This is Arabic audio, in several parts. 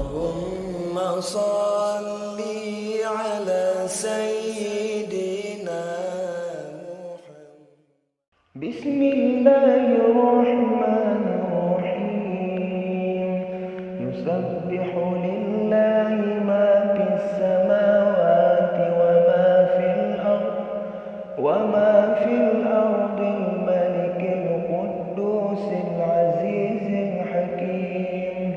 اللهم صل على سيدنا محمد. بسم الله الرحمن الرحيم. يسبح لله ما في السماوات وما في الأرض الملك القدوس العزيز الحكيم.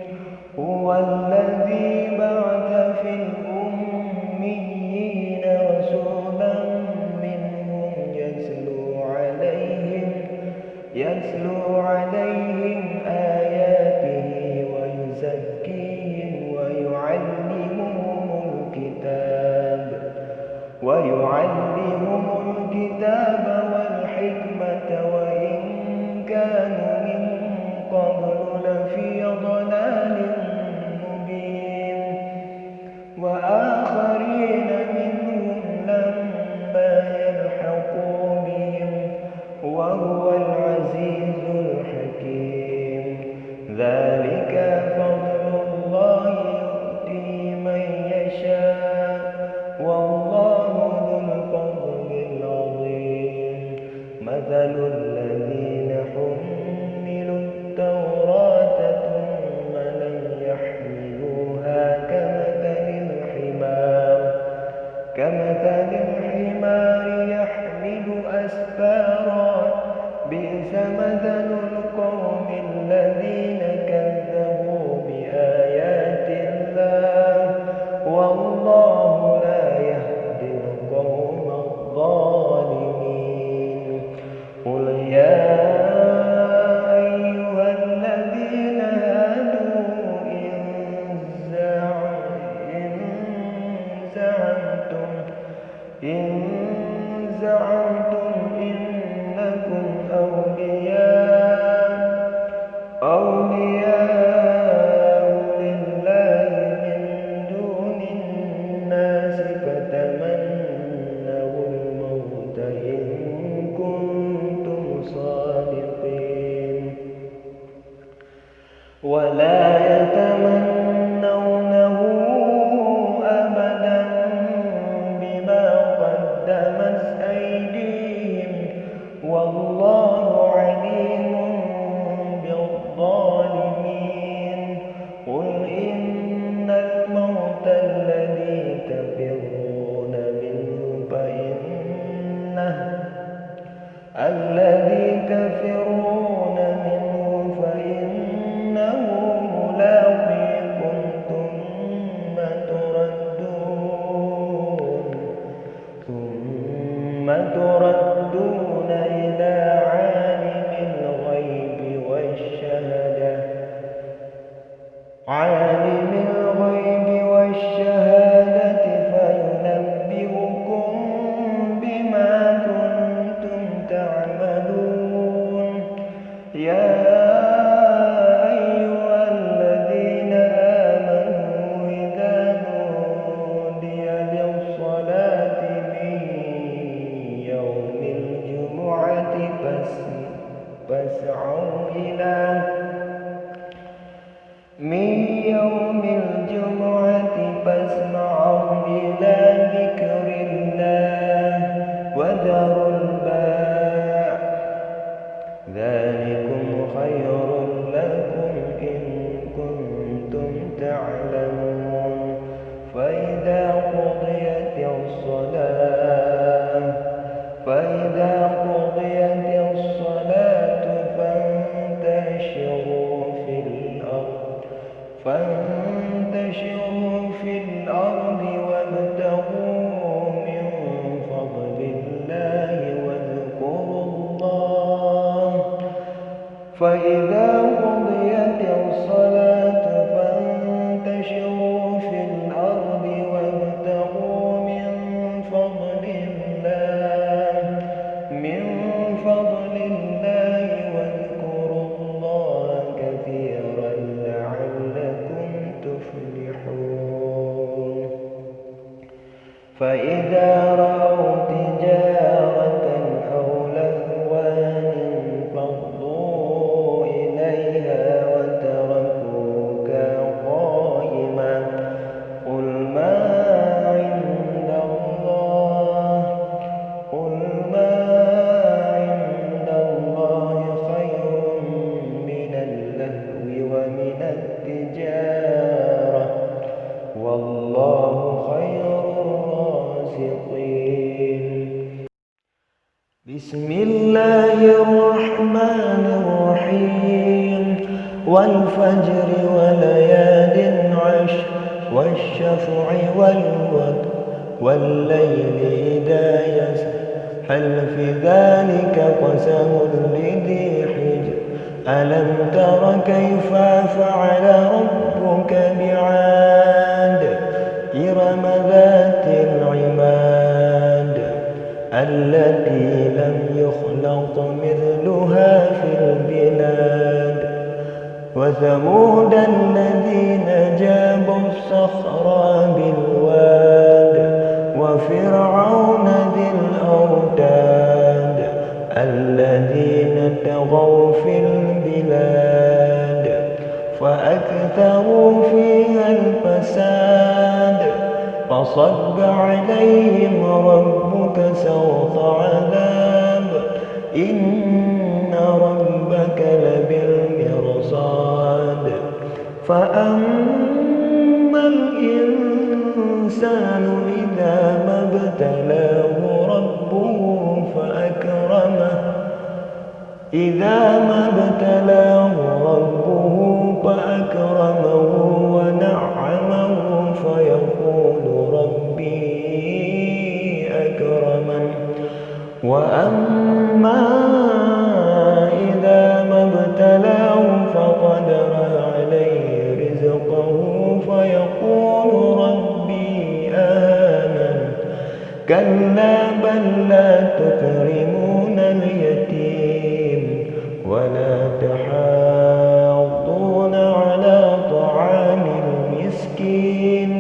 هو الذي بعث في الأميين رسولا منهم يتلو عليهم آياته ويزكيهم ويعلمهم الكتاب والحكمة وإن كانوا من قبل لفي ضلال مبين. وآخرين منهم لما يلحقوا بهم وهو العزيز الحكيم. ذلك فضل الله يؤتيه من يشاء والله ذو الفضل العظيم. مثل الذين حملوا التوراة ثم لم يحملوها كمثل الحمار يحمل أسفارا. بئس مثل القوم الذين كذبوا بآيات الله والله لا يهدي القوم الظالمين. قل يا أيها الذين هادوا إن زعمتم إنكم أولياء لله من دون الناس فتمنوا الموت إن كنتم صادقين ولا يتمنونه أبدا بما قدمت أيديهم والله عليم بالظالمين. قل إن الموت الذي تفرون منه فإنه ملاقيكم ثم تردون إلى عالم الغيب والشهادة فينبئكم بما كنتم تعملون. يا أيها الذين آمنوا إذا نودي للصلاة من يوم الجمعة فاسمعوا إلى ذكر الله وذروا البيع ذلكم خير لكم إن كنتم تعلمون. فإذا قضيت الصلاة فانتشروا في الأرض وابتغوا من فضل الله واذكروا الله. فإذا قضيت الصلاة فانتشروا في الأرض وابتغوا من فضل الله واذكروا الله كثيرا لعلكم تفلحون. فإذا رأوا تجارة أو لهوا انفضوا إليها الرحمن الرحيم والفجر وليال عشر والشفع والوتر والليل إذا يسر هل في ذلك قسم لذي حجر ألم تر كيف فعل ربك بعاد إرم ذات العماد التي لم يخلق مثلها في البلاد وثمود الذين جابوا الصخر بالواد وفرعون ذي الأوتاد الذين طغوا في البلاد فأكثروا فيها الفساد فصب عليهم ربك سوط عذاب إن ربك لبالمرصاد فأما الإنسان إذا ما ابتلاه ربه فأكرمه ونعمه فيقول ربي أكرمن وأما إذا ما ابتلاه فقدر عليه رزقه فيقول ربي أهانن كلا بل لا تكرمون اليتيم ولا تحاضون على طعام المسكين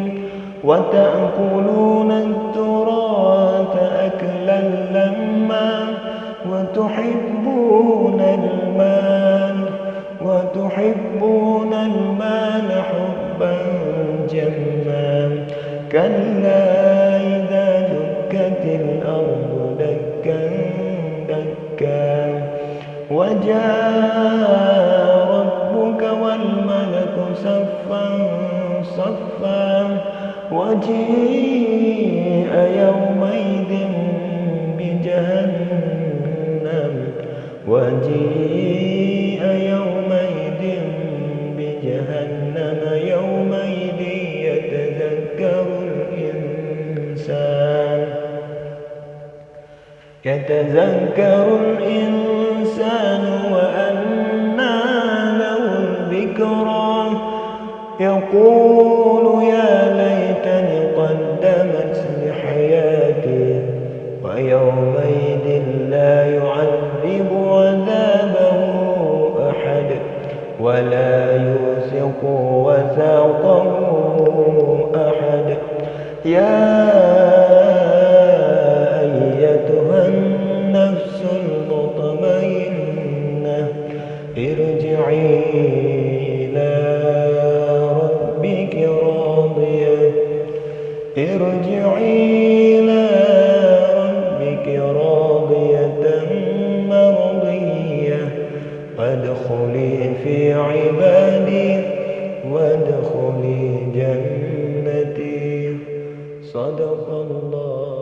وتأكلون التراث أكلا لما وتحبون المال حبا جما كلا إذا دكت الأرض دكا دكا وجاء ربك والملك صفا صفا وجيء يومئذ بجهنم يومئذ يتذكر الإنسان وأنى له الذكرى يقول يا ليتني قدمت لحياتي ويومئذ لا يعذب عذابه أحد ولا يوثق وثاقه أحد يا أيتها النفس المطمئنة ارجعي إلى ربك راضية مرضية وادخلي في عبادي وادخلي جنتي صدق الله.